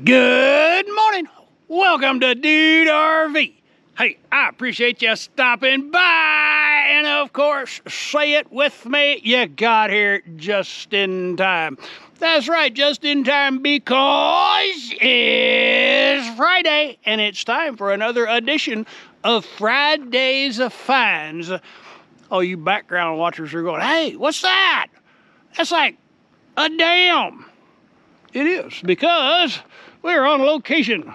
Good morning. Welcome to Dude RV. Hey, I appreciate you stopping by. And of course, say it with me, you got here just in time. That's right, just in time because it's Friday and it's time for another edition of Friday's Finds. Oh, you background watchers are going, hey, what's that? That's like a dam. It is, because we're on location.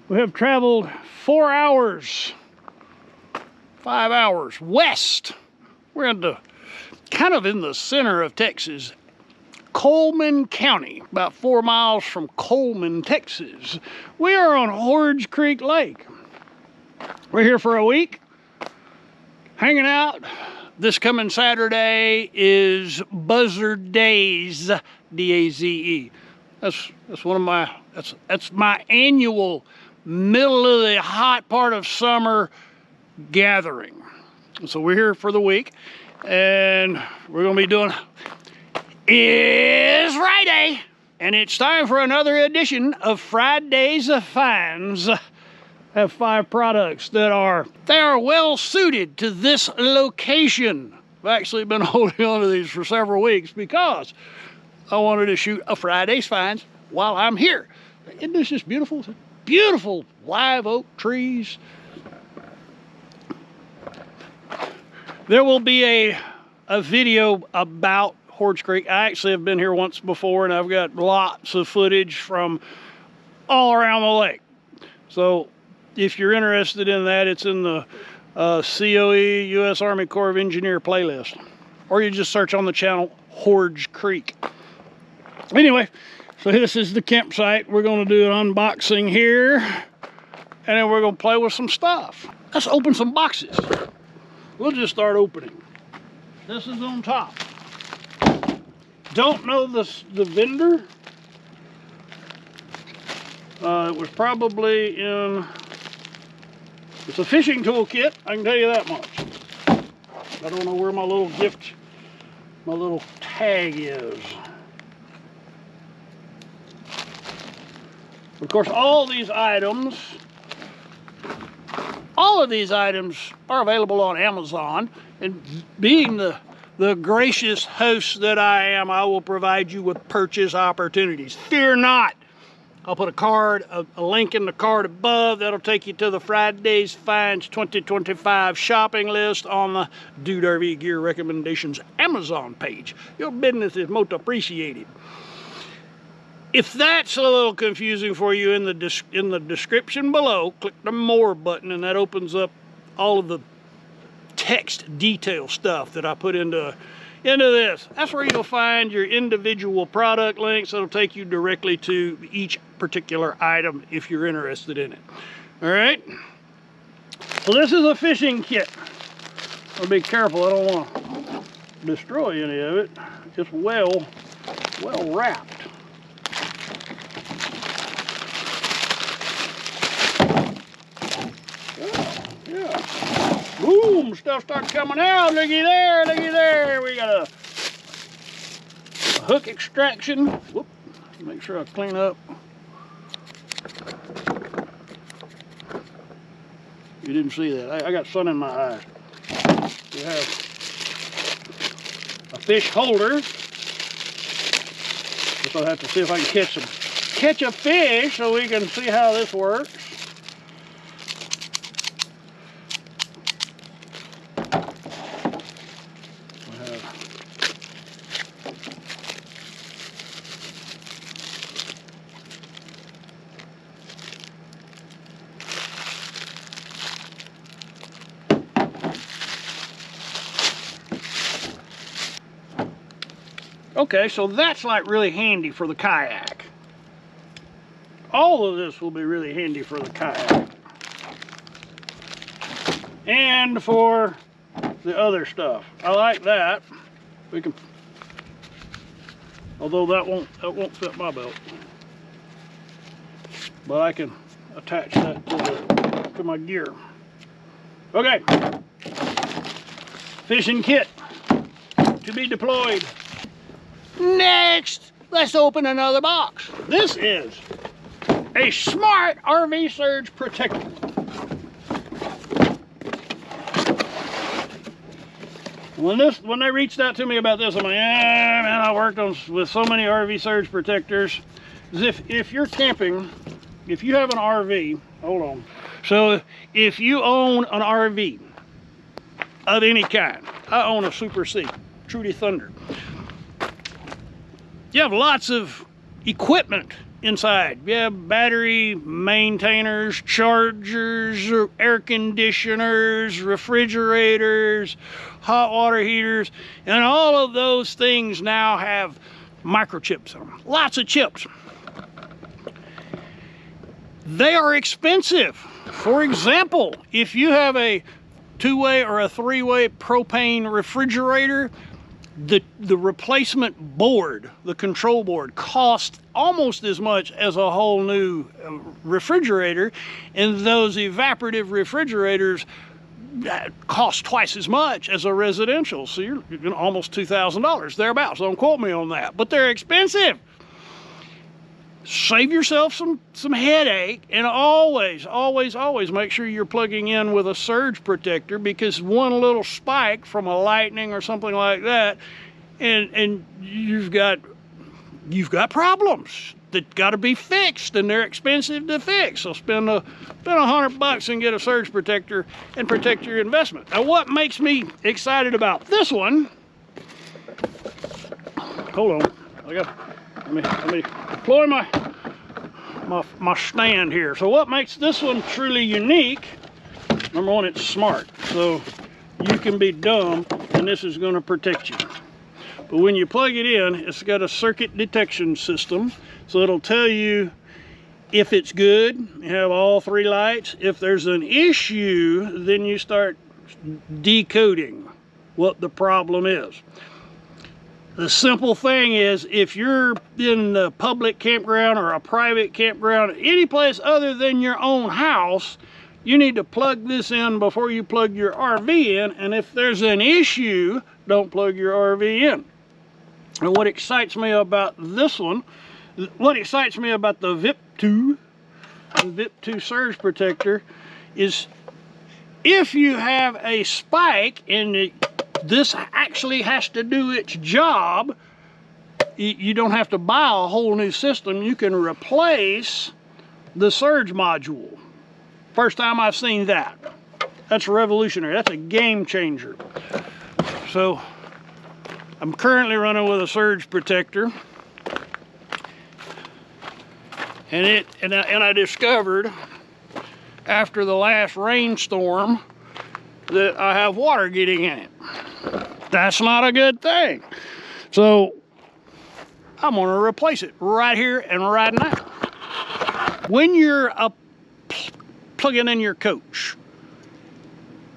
We have traveled 4 hours, 5 hours west. We're kind of in the center of Texas, Coleman County, about 4 miles from Coleman, Texas. We are on Horge Creek Lake. We're here for a week, hanging out. This coming Saturday is Buzzard Days, D-A-Z-E. That's one of my, that's my annual middle of the hot part of summer gathering. So we're here for the week, and we're gonna be doing, it's Friday, and it's time for another edition of Friday's Finds. I have 5 products that are well suited to this location. I've actually been holding on to these for several weeks because I wanted to shoot a Friday's Finds while I'm here. Isn't this just beautiful? Beautiful live oak trees. There will be a video about Horge Creek. I actually have been here once before, and I've got lots of footage from all around the lake. So if you're interested in that, it's in the COE, U.S. Army Corps of Engineer playlist. Or you just search on the channel, Horge Creek. Anyway, so this is the campsite. We're going to do an unboxing here, and then we're going to play with some stuff. Let's open some boxes. We'll just start opening. This is on top. Don't know the vendor. It was probably in... It's a fishing toolkit, I can tell you that much. I don't know where my little gift, my little tag is. Of course, all of these items are available on Amazon. And being the gracious host that I am, I will provide you with purchase opportunities. Fear not. I'll put a link in the card above. That'll take you to the Friday's Finds 2025 shopping list on the Dude RV Gear Recommendations Amazon page. Your business is most appreciated. If that's a little confusing for you, in the description below, click the More button, and that opens up all of the text detail stuff that I put into this. That's where you'll find your individual product links. That'll take you directly to each particular item if you're interested in it. All right. So this is a fishing kit. I'll be careful. I don't want to destroy any of it. It's well wrapped. Yeah. Boom, stuff starts coming out. Looky there, looky there. We got a hook extraction. Whoop, make sure I clean up. You didn't see that. I got sun in my eyes. We have a fish holder. Guess I'll have to see if I can catch a fish so we can see how this works. Okay, so that's like really handy for the kayak. All of this will be really handy for the kayak. And for the other stuff. I like that. We can, although that won't fit my belt. But I can attach that to my gear. Okay. Fishing kit to be deployed. Next, let's open another box. This is a smart RV surge protector. When they reached out to me about this, I'm like, man, I worked with so many RV surge protectors. If you're camping, if you have an RV, hold on. So if you own an RV of any kind, I own a Super C, Trudy Thunder. You have lots of equipment inside. You have battery maintainers, chargers, air conditioners, refrigerators, hot water heaters, and all of those things now have microchips in them. Lots of chips. They are expensive. For example, if you have a 2-way or a 3-way propane refrigerator, the replacement board, the control board, costs almost as much as a whole new refrigerator, and those evaporative refrigerators cost twice as much as a residential. So you're almost $2,000 thereabouts. Don't quote me on that, but they're expensive. Save yourself some headache, and always make sure you're plugging in with a surge protector, because one little spike from a lightning or something like that, and you've got problems that got to be fixed, and they're expensive to fix. So spend $100 and get a surge protector and protect your investment. Now, what makes me excited about this one? Hold on, let me deploy my stand here. So what makes this one truly unique? Number one, it's smart. So you can be dumb, and this is going to protect you. But when you plug it in, it's got a circuit detection system, so it'll tell you if it's good. You have all 3 lights. If there's an issue, then you start decoding what the problem is. The simple thing is, if you're in a public campground or a private campground, any place other than your own house, you need to plug this in before you plug your RV in. And if there's an issue, don't plug your RV in. And what excites me about this one, what excites me about the VIP2 surge protector is, if you have a spike and this actually has to do its job, you don't have to buy a whole new system. You can replace the surge module. First time I've seen that. That's revolutionary. That's a game changer. So I'm currently running with a surge protector, and I discovered after the last rainstorm that I have water getting in it. That's not a good thing. So I'm going to replace it right here and right now. When you're plugging in your coach,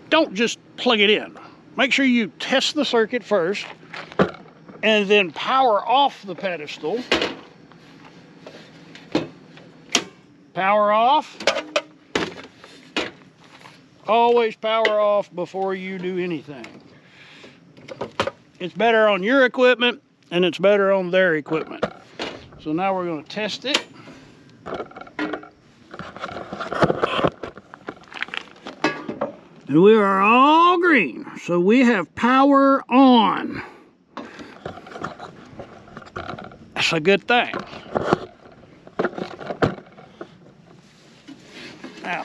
don't just plug it in. Make sure you test the circuit first, and then power off the pedestal. Power off. Always power off before you do anything. It's better on your equipment, and it's better on their equipment. So now we're going to test it. And we are all green, so we have power on. That's a good thing. Now,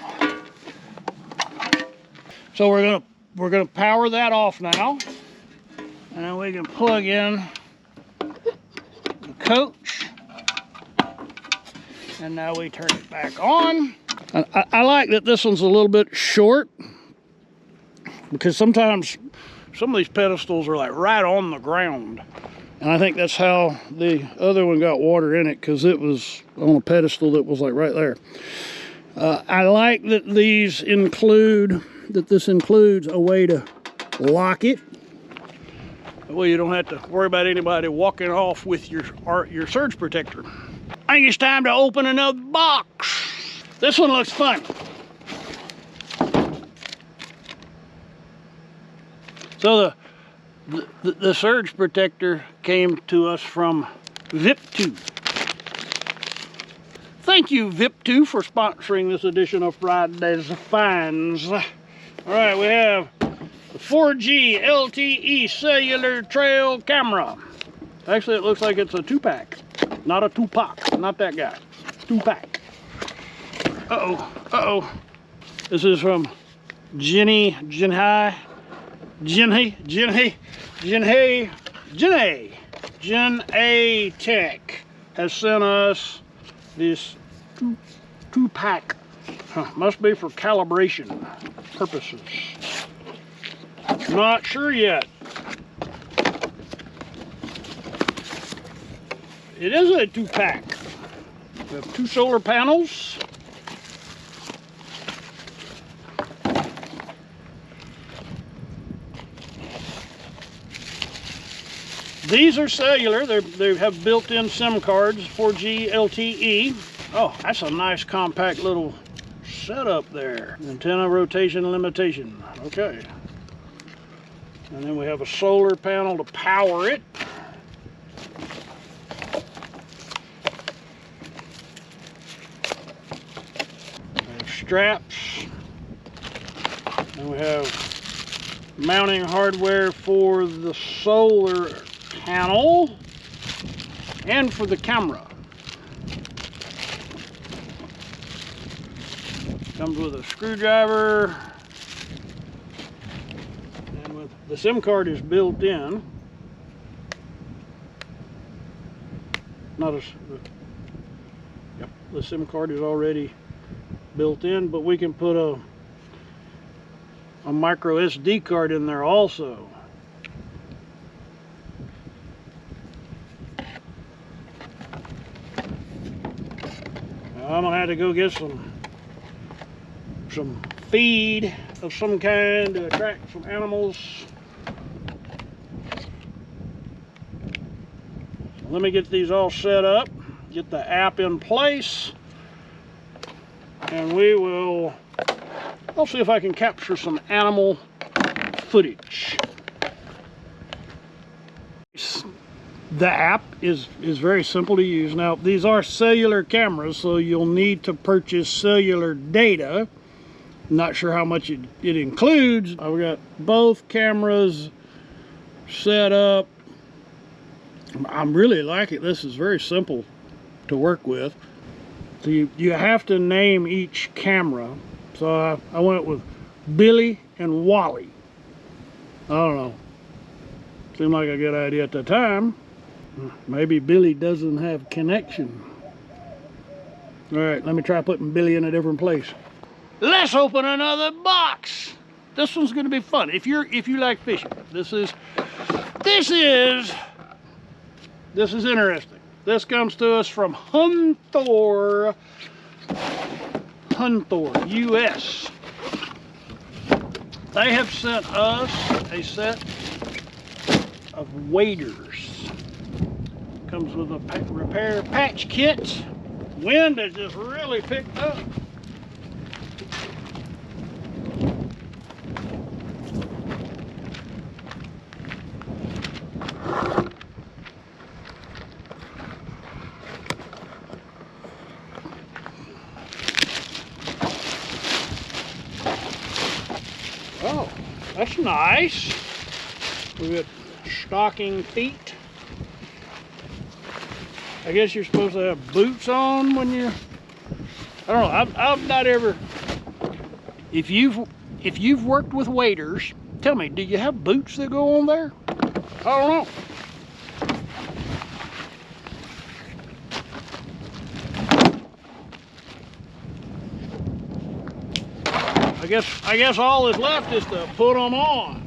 so we're gonna power that off now, and then we can plug in the coach, and now we turn it back on. I like that this one's a little bit short, because sometimes some of these pedestals are like right on the ground, and I think that's how the other one got water in it, because it was on a pedestal that was like right there. I like that this includes a way to lock it. Well, you don't have to worry about anybody walking off with your surge protector. I think it's time to open another box. This one looks fun. So the surge protector came to us from VIP2. Thank you, VIP2, for sponsoring this edition of Friday's Finds. All right, we have the 4G LTE cellular trail camera. Actually, it looks like it's a 2-pack, not a 2-pack, not that guy. 2-pack. Uh-oh. This is from Jinhei Tech has sent us this 2-pack. Must be for calibration purposes. Not sure yet. It is a 2-pack. We have 2 solar panels. These are cellular. They have built-in SIM cards, 4G LTE. Oh, that's a nice compact little setup there. Antenna rotation limitation. Okay. And then we have a solar panel to power it. Straps, and we have mounting hardware for the solar panel and for the camera. Comes with a screwdriver, and with the SIM card is built in. Yep, the SIM card is already built in, but we can put a micro SD card in there also. Now, I'm gonna have to go get some feed of some kind to attract some animals. So let me get these all set up, get the app in place, and I'll see if I can capture some animal footage. The app is very simple to use. Now, these are cellular cameras, so you'll need to purchase cellular data. Not sure how much it includes. I've got both cameras set up. I'm really liking it. This is very simple to work with. So you have to name each camera. So I went with Billy and Wally. I don't know. Seemed like a good idea at the time. Maybe Billy doesn't have connection. All right, let me try putting Billy in a different place. Let's open another box. This one's going to be fun. If you like fishing, this is interesting. This comes to us from Hunthor, US. They have sent us a set of waders. Comes with a repair patch kit. Wind has just really picked up. Oh, that's nice. We got stocking feet. I guess you're supposed to have boots on when you're, I don't know, I've not ever, if you've worked with waders, tell me, do you have boots that go on there? I don't know. I guess all that's left is to put them on.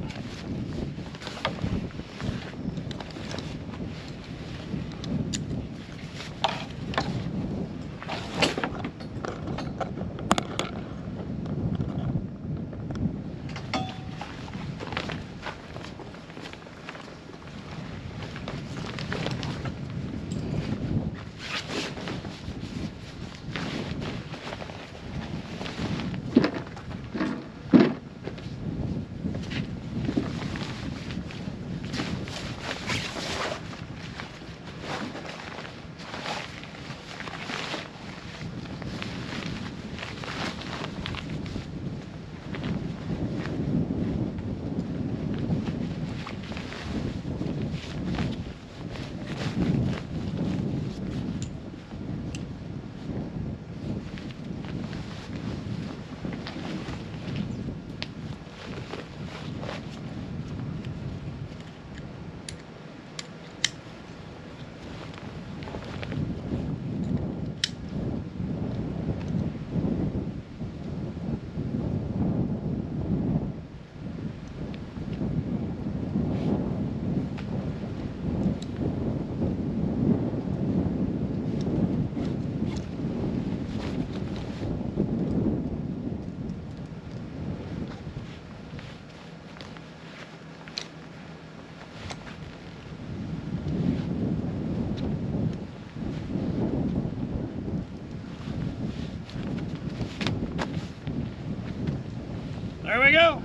There we go.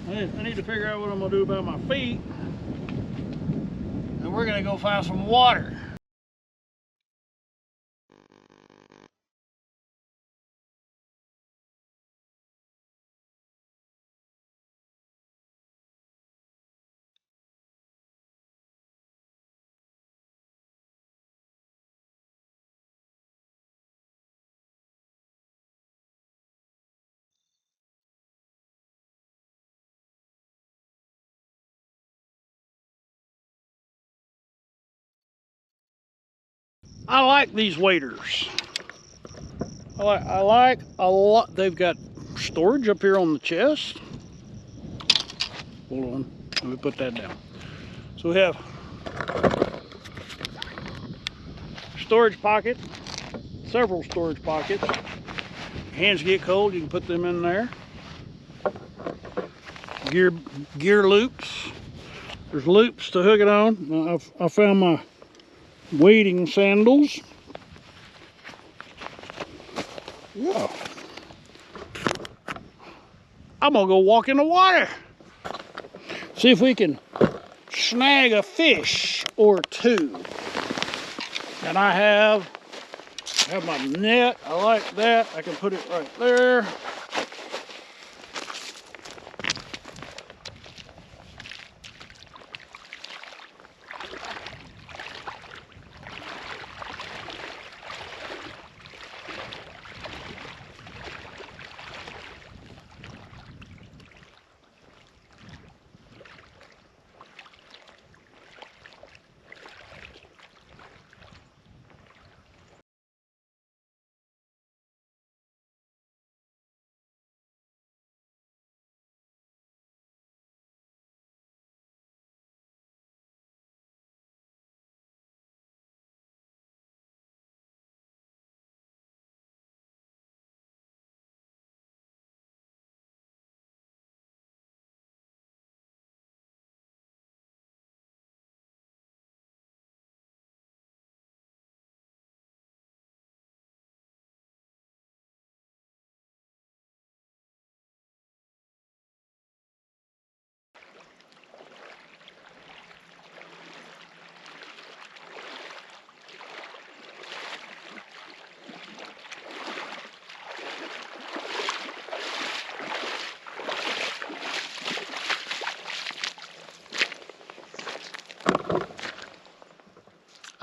I need to figure out what I'm gonna do about my feet. And we're gonna go find some water. I like these waders. I like a lot. They've got storage up here on the chest. Hold on, let me put that down. So we have storage pocket, several storage pockets. Hands get cold, you can put them in there. Gear loops. There's loops to hook it on. I found my wading sandals. Yeah. I'm gonna go walk in the water. See if we can snag a fish or two. And I have my net. I like that. I can put it right there.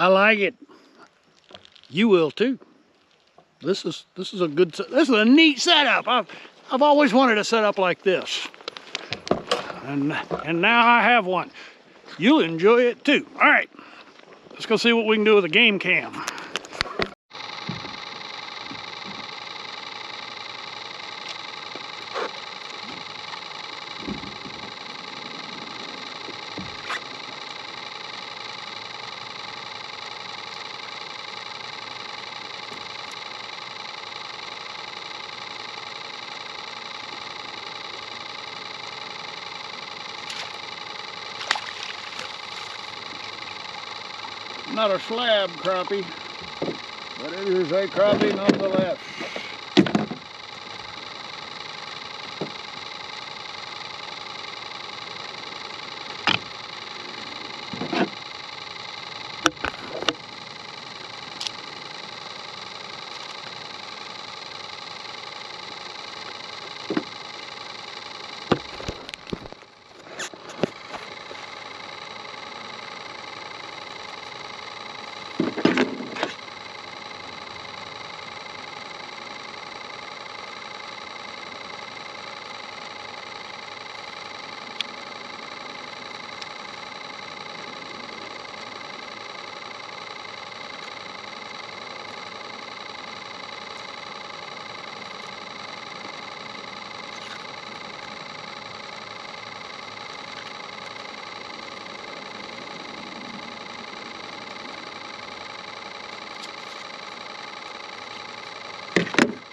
I like it. You will too. This is a good. This is a neat setup. I've always wanted a setup like this, and now I have one. You'll enjoy it too. All right, let's go see what we can do with a game cam. Not a slab crappie, but it is a crappie nonetheless.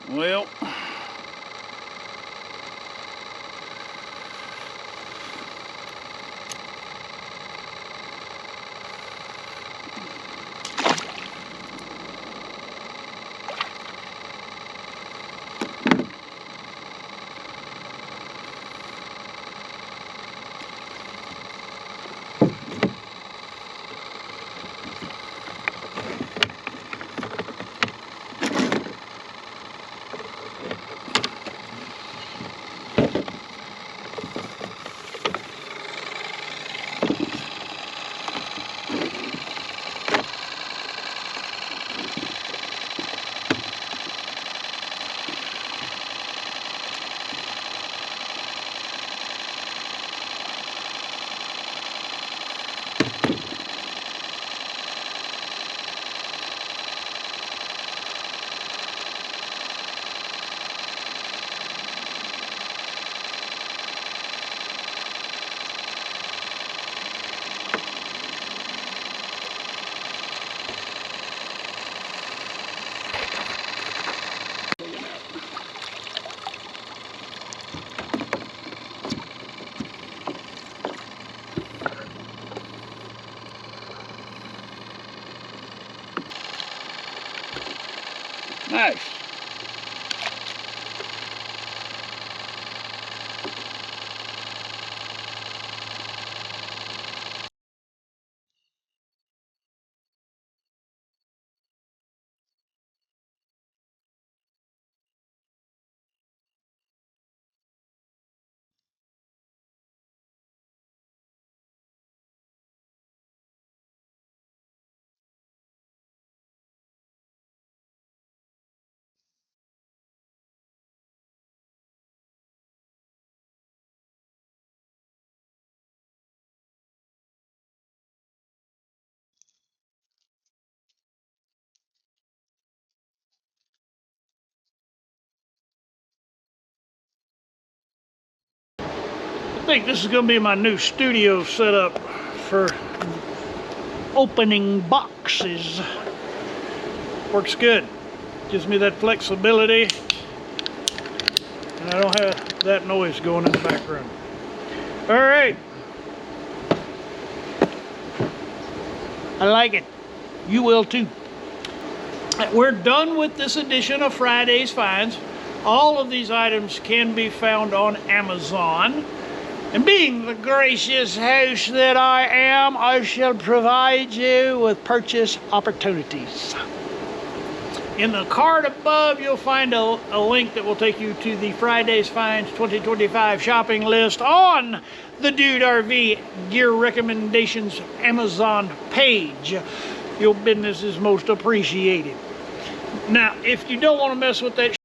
Well, Nice. I think this is going to be my new studio setup for opening boxes. Works good. Gives me that flexibility, and I don't have that noise going in the background. All right. I like it. You will too. We're done with this edition of Friday's Finds. All of these items can be found on Amazon. And being the gracious host that I am, I shall provide you with purchase opportunities. In the card above, you'll find a link that will take you to the Friday's Finds 2025 shopping list on the Dude RV Gear Recommendations Amazon page. Your business is most appreciated. Now, if you don't want to mess with that